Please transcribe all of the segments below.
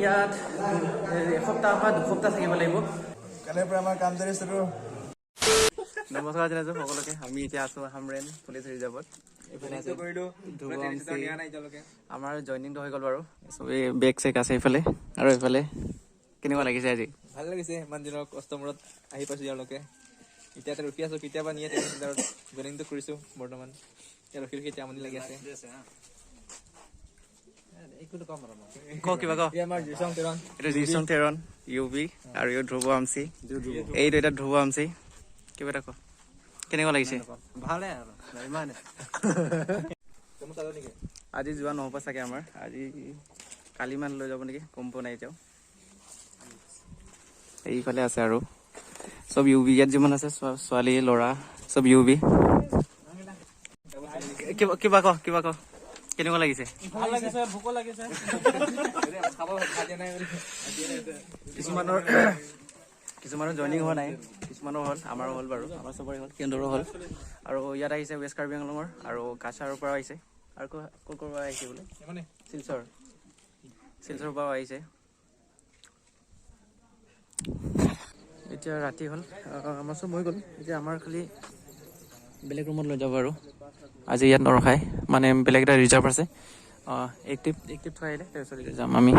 ইয়াত এসপ্তাহ বা দুসপ্তাহ থাকিব লাগিব। কালিৰ পৰা আমাৰ কাম চলি আছে। নমস্কাৰ জনাইছো সকলোকে। আমি এতিয়া আছো হামৰেন পুলিচ ৰিজাৰ্ভত। আমাৰ জইনিংটো হৈ গ'ল বাৰু। চবেই বেগ চেক আছে এইফালে আৰু এইফালে। কেনেকুৱা লাগিছে আজি? ভাল লাগিছে, ইমান দিনৰ কষ্টৰ মূৰত আহি পাইছো ইয়ালৈকে। এতিয়া ৰখি আছো, কেতিয়াবা নিয়ে জইনিংটো কৰিছো বৰ্তমান। এতিয়া ৰখি এতিয়া আমনি লাগি আছে। এইটো এটা ধ্ৰুৱ আমচি। কিবা এটা ক, কেনেকুৱা লাগিছে? ভালে আৰু ইমানে আজি যোৱা নহ'ব চাগে আমাৰ। আজি কালি মান লৈ যাব নেকি, গম পোৱা নাই এতিয়াও। এইফালে আছে আৰু চব ইউ বি। ইয়াত যিমান আছে ছোৱালী ল'ৰা চব ইউ বি। কিবা ক কেনেকুৱা লাগিছে? ভাল লাগিছে, ভোকো লাগিছে। কিছুমানৰ জইনিং হোৱা নাই, কিছুমানৰ হ'ল, আমাৰো হ'ল বাৰু। আমাৰ চবৰে হ'ল, কেন্দ্ৰৰো হ'ল। আৰু ইয়াত আহিছে ৱেষ্ট কাৰ্বি আংলঙৰ আৰু কাছাৰৰ পৰা আহিছে। আৰু ক'ৰ পৰা আহিছে বোলে? শিলচৰৰ পৰাও আহিছে। এতিয়া ৰাতি হ'ল, আমাৰ চব হৈ গ'ল। এতিয়া আমাৰ খালি বেলেগ ৰুমত লৈ যাব আৰু আজি ইয়াত নৰখায়, মানে বেলেগ এটা ৰিজাৰ্ভ আছে। এক্টিভ থৈ আহিলে তাৰপিছত যাম আমি।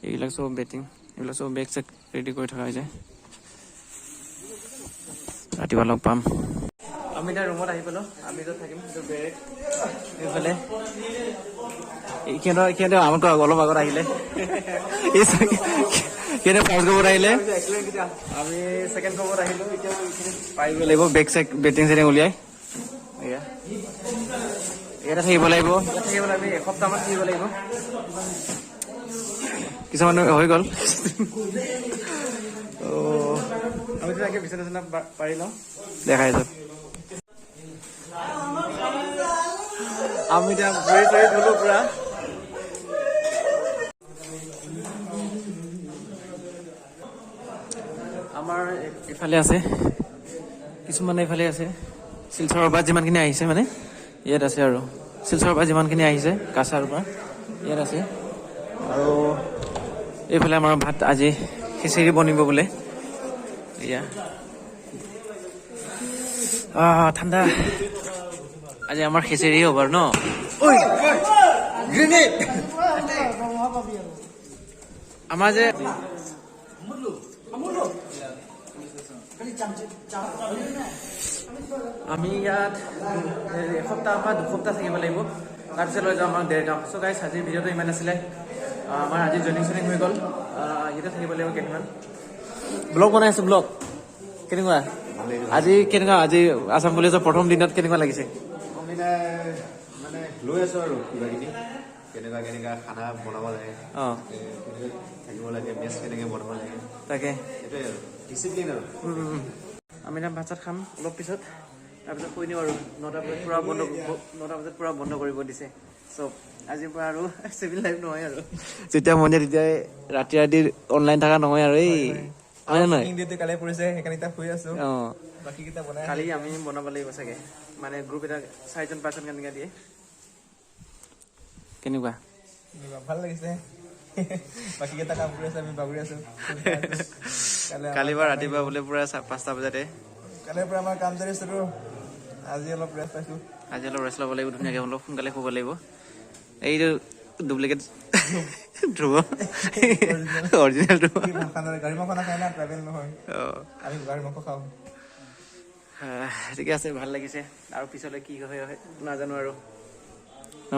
এইবিলাক চব বেটিং, এইবিলাক চব বেগ চেক ৰেডি কৰি থকা হৈছে। ৰাতিপুৱা লগ পাম। আমি এতিয়া ৰুমত আহি পালোঁ। আমি য'ত থাকিম সেইটো বেৰেক। এইফালে সিহঁতে আমাতকৈ অলপ আগত আহিলে। সিহঁতে ফাৰ্ষ্ট গ্ৰুপত আহিলে, আমি ছেকেণ্ড গ্ৰুপত আহিলোঁ। এতিয়া পাৰিব লাগিব বেগ চেক বেটিং চেটিং উলিয়াই। ইয়াতে থাকিব লাগিব, আমি এসপ্তাহমান থাকিব লাগিব। কিছুমান হৈ গ'ল। আমি তেনেকৈ বিচনা পাৰি লওঁ, দেখাইছোঁ। আমি এতিয়া ভৰি চৰি ধুলোঁ পুৰা। আমাৰ এইফালে আছে, কিছুমানে এইফালে আছে। শিলচৰৰ পৰা যিমানখিনি আহিছে মানে ইয়াত আছে আৰু শিলচৰৰ পৰা যিমানখিনি আহিছে কাছাৰৰ পৰা ইয়াত আছে। আৰু এইফালে আমাৰ ভাত আজি খিচিৰি বনিব বোলে। এয়া ঠাণ্ডা আজি আমাৰ খিচিৰি হ'ব আৰু ন। আমাৰ যে আমি ইয়াত এসপ্তাহ বা দুসপ্তাহ থাকিব লাগিব। তাৰপিছত লৈ যাওঁ আমাৰ দেৰগাঁও। চ' গাইছ, আজিৰ ভিডিঅ'টো ইমান আছিলে। আমাৰ আজি জইনিং হৈ গ'ল। ইয়াতে থাকিব লাগিব কেইদিনমান। ব্লগ বনাই আছোঁ, ব্লগ কেনেকুৱা আজি? কেনেকুৱা আজি আছাম পুলিচৰ প্ৰথম দিনত কেনেকুৱা লাগিছে? মানে লৈ আছো আৰু কিবা কিবি কেনেকুৱা খানা বনাব লাগে, থাকিব লাগে, মেচ কেনেকে বনাব লাগে, তাকে সেইটোৱে আৰু ডিচিপ্লিন আৰু। আমি এতিয়া ভাত চাত খাম অলপ পিছত, তাৰপিছত শুই দিওঁ আৰু 9টা বজাত পূৰা বন্ধ কৰিব দিছে চব। আজিৰ পৰা আৰু চিভিল লাইফ নহয় আৰু যেতিয়া মন যায় তেতিয়াই ৰাতি অনলাইন থকা নহয় আৰু। এই হয় নহয়, কালি পৰিছে সেইকাৰণে এতিয়া শুই আছো। বাকী কেইটা বনাই কালি আমি বনাব লাগিব চাগে, মানে গ্ৰুপ এটা 4জন 5জন কেনেকৈ দিয়ে। কেনেকুৱা ভাল লাগিছে। বাকী কেইটা কাম কৰি আছে, আমি বাগৰি আছো। কালি পৰা ৰাতিপুৱা বোলে পুৰা 5টা বজাতে। কালিৰ পৰা আমাৰ কাম চলি আছে। আজি অলপ ৰেষ্ট পাইছো। আজি অলপ ৰেষ্ট ল'ব লাগিব, ধুনীয়াকৈ অলপ সোনকালে শুব লাগিব। এইটো ডুপ্লিকেট ধ্ৰুৱ, অৰিজিনেল ধ্ৰুৱ। গাড়ী মাংস নাখায় না, ট্ৰেভেল নহয়। আমি গাড়ী মাংস খাওঁ। ঠিকে আছে, ভাল লাগিছে। আৰু পিছলৈ কি হয় নাজানো আৰু ন।